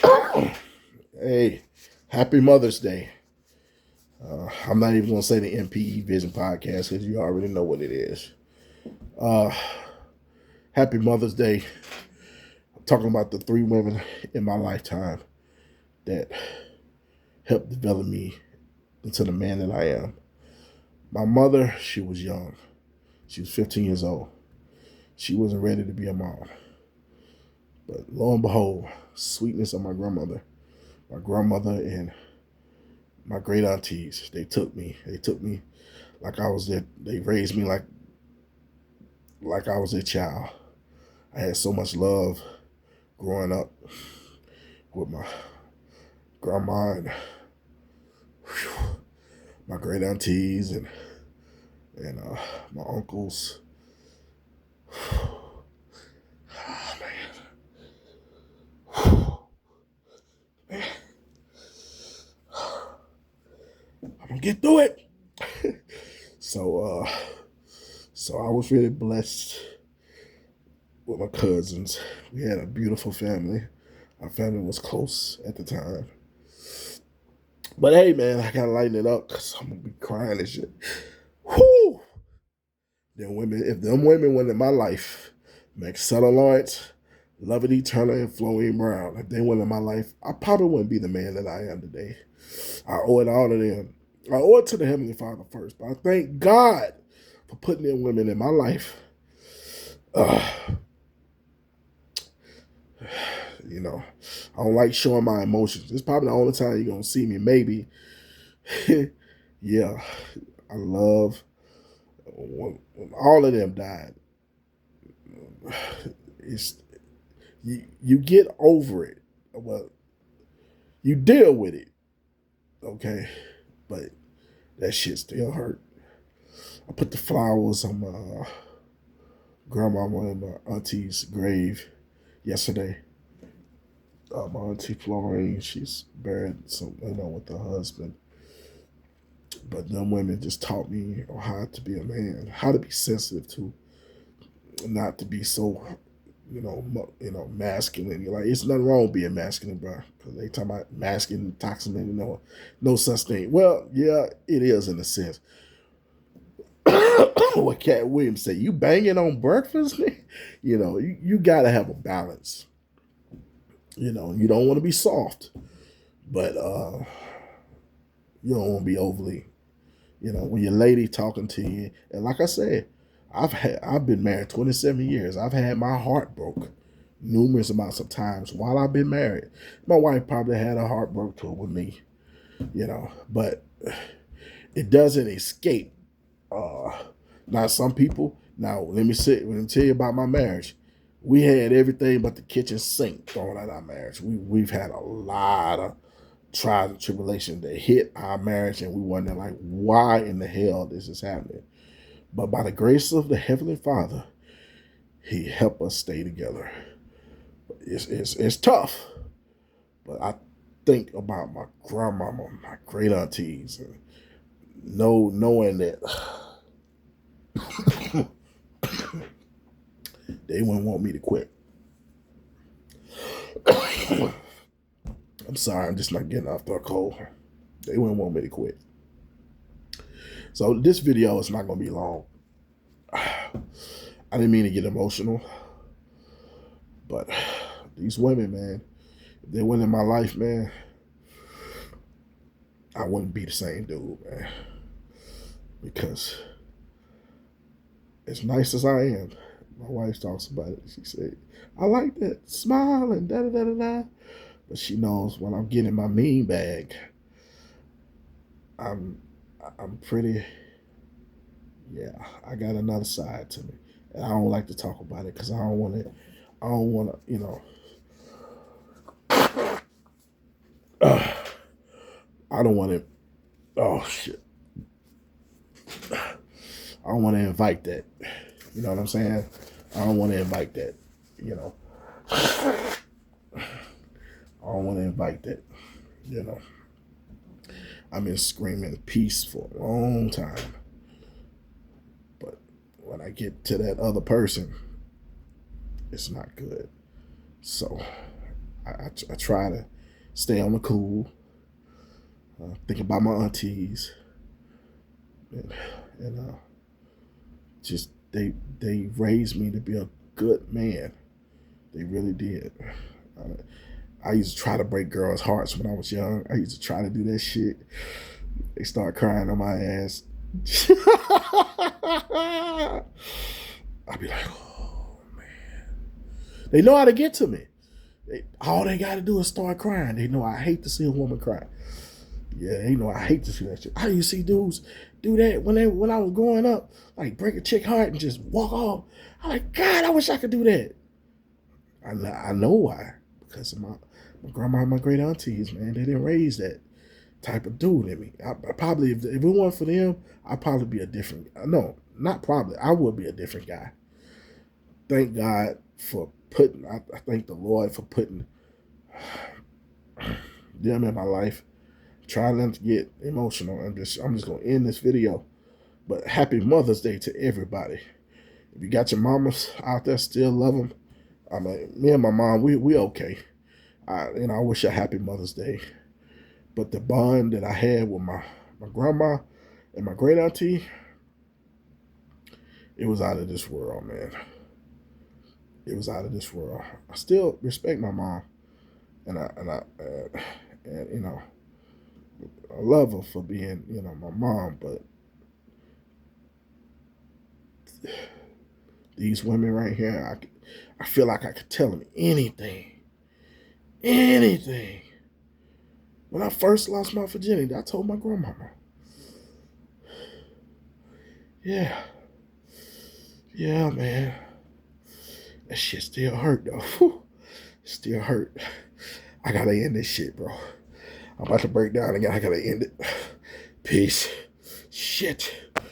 Hey, happy Mother's Day. I'm not even going to say the MPE Vision podcast because you already know what it is. Uh, Happy Mother's Day. I'm talking about the three women in my lifetime that helped develop me into the man that I am. My mother, she was young. She was 15 years old. She wasn't ready to be a mom. But lo and behold, sweetness of my grandmother and my great aunties, they took me. They took me like I was their, they raised me like I was their child. I had so much love growing up with my grandma and my great aunties and my uncles. Oh, man. I'm gonna get through it. so uh so I was really blessed with my cousins. We had a beautiful family. Our family was close at the time. But hey, man, I gotta lighten it up because I'm gonna be crying and shit. Whoo! If them women went in my life, Maxella Lawrence, Lovity Turner, and Florine Brown, if they went in my life, I probably wouldn't be the man that I am today. I owe it all to them. I owe it to the Heavenly Father first, but I thank God for putting them women in my life. Uh, you know, I don't like showing my emotions. It's probably the only time you're gonna see me. Maybe, yeah. I love when all of them died. It's you get over it. Well, you deal with it, okay, but that shit still hurt. I put the flowers on my grandmama and my auntie's grave yesterday. My auntie Florine, she's buried with her husband. But them women just taught me how to be a man, how to be sensitive to, not to be so, masculine. You're like, it's nothing wrong with being masculine, bro. Because they talk about masculine, toxic men, no such thing. Well, yeah, it is in a sense. What Cat Williams said, you banging on breakfast? You got to have a balance. You don't want to be soft, but you don't want to be overly. When your lady talking to you, and like I said, I've been married 27 years. I've had my heart broke numerous amounts of times while I've been married. My wife probably had a heart broke too with me, but it doesn't escape. Uh, Now some people. Now let me tell you about my marriage. We had everything but the kitchen sink thrown at our marriage. We've had a lot of trials and tribulations that hit our marriage, and we wonder like, why in the hell this is happening? But by the grace of the Heavenly Father, He helped us stay together. It's tough, but I think about my grandmama, my great aunties, and knowing that they wouldn't want me to quit. I'm sorry, I'm just not getting off the cold. They wouldn't want me to quit. So this video is not going to be long. I didn't mean to get emotional, but these women, man, if they went in my life, man, I wouldn't be the same dude, man. Because as nice as I am, my wife talks about it. She said, I like that smile and da da da da da. But she knows when I'm getting my mean bag, I'm pretty, yeah, I got another side to me. And I don't like to talk about it because I don't want to, I don't want to, oh shit. I don't want to invite that. You know what I'm saying? I don't want to invite that. I don't want to invite that. I've been screaming peace for a long time. But when I get to that other person, it's not good. So I try to stay on the cool, think about my aunties, and, and just they raised me to be a good man. They really did. I used to try to break girls' hearts when I was young. I used to try to do that shit. They start crying on my ass. I'd be like, oh man. They know how to get to me. All they got to do is start crying. They know I hate to see a woman cry. Yeah, they know I hate to see that shit. I used to see dudes do that when I was growing up, like break a chick heart and just walk off. I'm like, God, I wish I could do that. I know why. Because of my grandma and my great aunties, man. They didn't raise that type of dude in me. I probably, if it weren't for them, I'd probably be a different, no, not probably, I would be a different guy. Thank God for putting, I thank the Lord for putting them in my life. Trying not to get emotional. I'm just gonna end this video. But happy Mother's Day to everybody. If you got your mamas out there, still love them. I mean, me and my mom, we okay. I wish her happy Mother's Day. But the bond that I had with my grandma and my great auntie, it was out of this world, man. It was out of this world. I still respect my mom, and I love her for being, my mom, but these women right here, I feel like I could tell them anything. Anything. When I first lost my virginity, I told my grandmama. Yeah. Yeah, man. That shit still hurt, though. Whew. Still hurt. I gotta end this shit, bro. I'm about to break down again. I gotta end it. Peace. Shit.